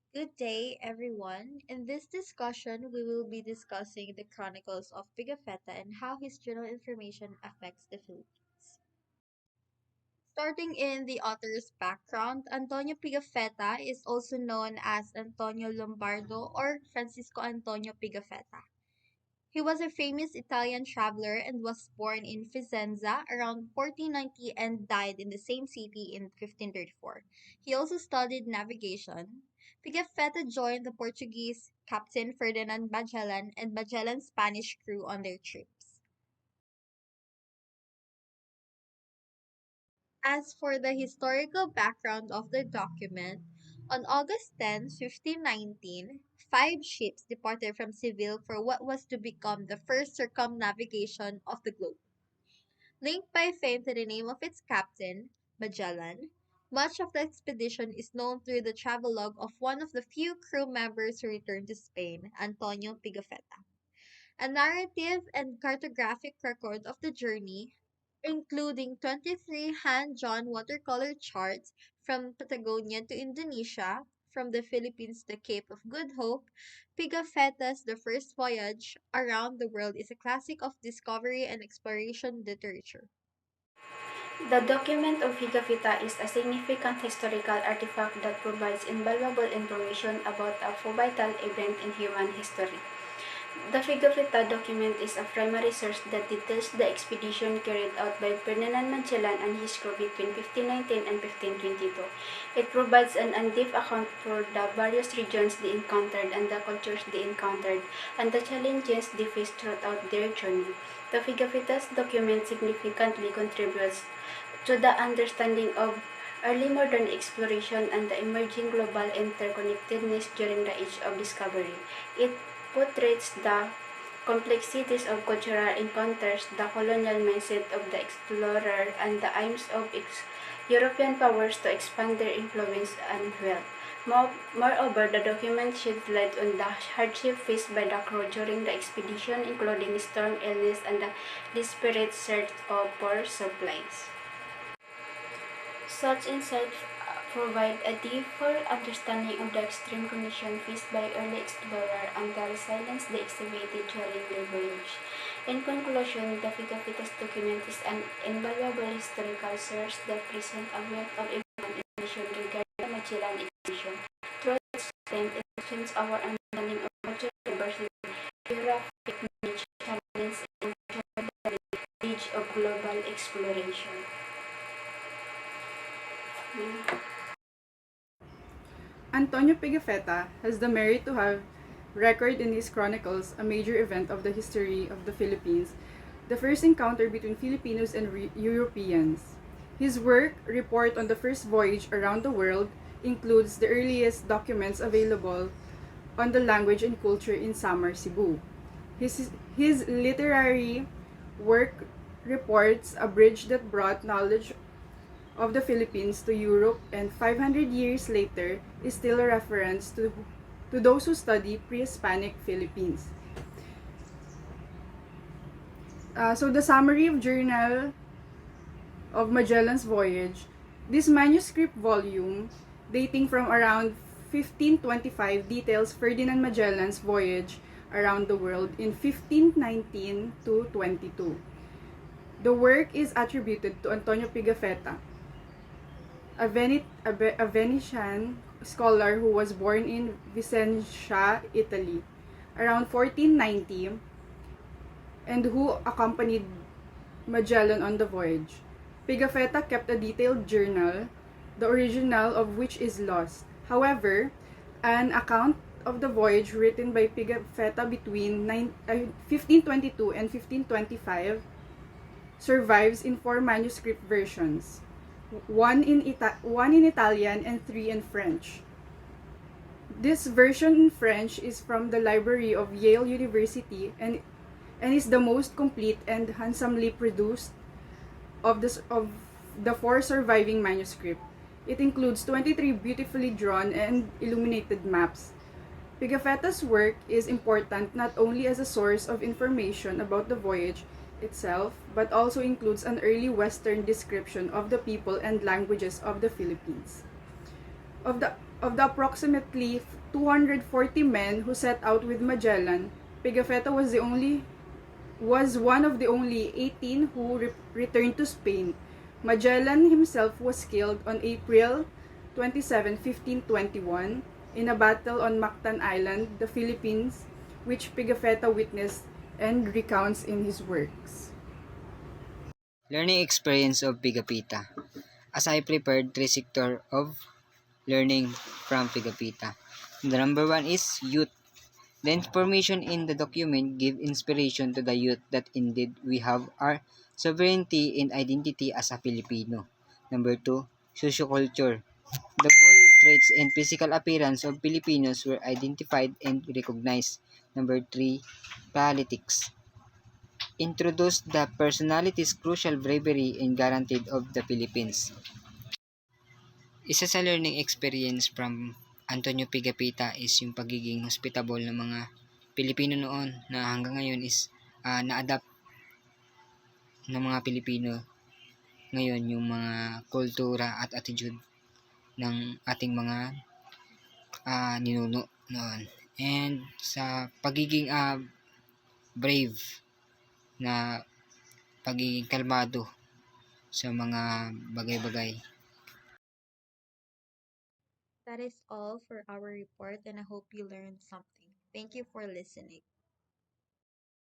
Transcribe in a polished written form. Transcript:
Good day, everyone. In this discussion, we will be discussing the chronicles of Pigafetta and how his journal information affects the Philippines. Starting in the author's background, Antonio Pigafetta is also known as Antonio Lombardo or Francisco Antonio Pigafetta. He was a famous Italian traveler and was born in Vicenza around 1490 and died in the same city in 1534. He also studied navigation. Pigafetta joined the Portuguese captain Ferdinand Magellan and Magellan's Spanish crew on their trips. As for the historical background of the document, on August 10, 1519, five ships departed from Seville for what was to become the first circumnavigation of the globe. Linked by fame to the name of its captain, Magellan, much of the expedition is known through the travelogue of one of the few crew members who returned to Spain, Antonio Pigafetta. A narrative and cartographic record of the journey, including 23 hand-drawn watercolor charts from Patagonia to Indonesia, from the Philippines to the Cape of Good Hope, Pigafetta's The First Voyage Around the World is a classic of discovery and exploration literature. The document of Pigafetta is a significant historical artifact that provides invaluable information about a vital event in human history. The Pigafetta document is a primary source that details the expedition carried out by Ferdinand Magellan and his crew between 1519 and 1522. It provides an in-depth account for the various regions they encountered and the cultures they encountered and the challenges they faced throughout their journey. The Pigafetta's document significantly contributes to the understanding of early modern exploration and the emerging global interconnectedness during the Age of Discovery. It portrays the complexities of cultural encounters, the colonial mindset of the explorer, and the aims of European powers to expand their influence and wealth. Moreover, the document sheds light on the hardship faced by the crew during the expedition, including storm, illness, and the desperate search for supplies. Such insights provide a deeper understanding of the extreme conditions faced by early explorers and the resilience they exhibited during their voyage. In conclusion, the Pigafetta's document is an invaluable historical source that presents a wealth of information regarding the Magellan expedition. Through its content, it strengthens our understanding of cultural diversity, geographic knowledge, challenges, and the age of global exploration. Antonio Pigafetta has the merit to have record in his chronicles a major event of the history of the Philippines, the first encounter between Filipinos and Europeans. His work, Report on the First Voyage Around the World, includes the earliest documents available on the language and culture in Samar, Cebu. His literary work reports a bridge that brought knowledge of the Philippines to Europe, and 500 years later is still a reference to those who study pre-Hispanic Philippines. So the summary of Journal of Magellan's Voyage, this manuscript volume, dating from around 1525, details Ferdinand Magellan's voyage around the world in 1519 to 22. The work is attributed to Antonio Pigafetta, a Venetian scholar who was born in Vicenza, Italy, around 1490, and who accompanied Magellan on the voyage. Pigafetta kept a detailed journal, the original of which is lost. However, an account of the voyage written by Pigafetta between 1522 and 1525 survives in four manuscript versions, one in Italian and three in French. This version in French is from the library of Yale University and is the most complete and handsomely produced of the four surviving manuscripts. It includes 23 beautifully drawn and illuminated maps. Pigafetta's work is important not only as a source of information about the voyage itself, but also includes an early Western description of the people and languages of the Philippines. Of the approximately 240 men who set out with Magellan, Pigafetta was one of the only 18 who returned to Spain. Magellan himself was killed on April 27, 1521, in a battle on Mactan Island, the Philippines, which Pigafetta witnessed and recounts in his works. Learning experience of Pigafetta. As I prepared three sector of learning from Pigafetta. The number one is youth. The information in the document give inspiration to the youth that indeed we have our sovereignty and identity as a Filipino. Number two, socioculture. The goal, traits, and physical appearance of Filipinos were identified and recognized. Number three, politics. Introduced the personalities, crucial bravery, and guaranteed of the Philippines. Isa sa learning experience from Antonio Pigafetta is yung pagiging hospitable ng mga Pilipino noon na hanggang ngayon is na-adapt ng mga Pilipino ngayon yung mga kultura at attitude ng ating mga ninuno noon. And sa pagiging brave na pagiging kalmado sa mga bagay-bagay. That is all for our report, and I hope you learned something. Thank you for listening.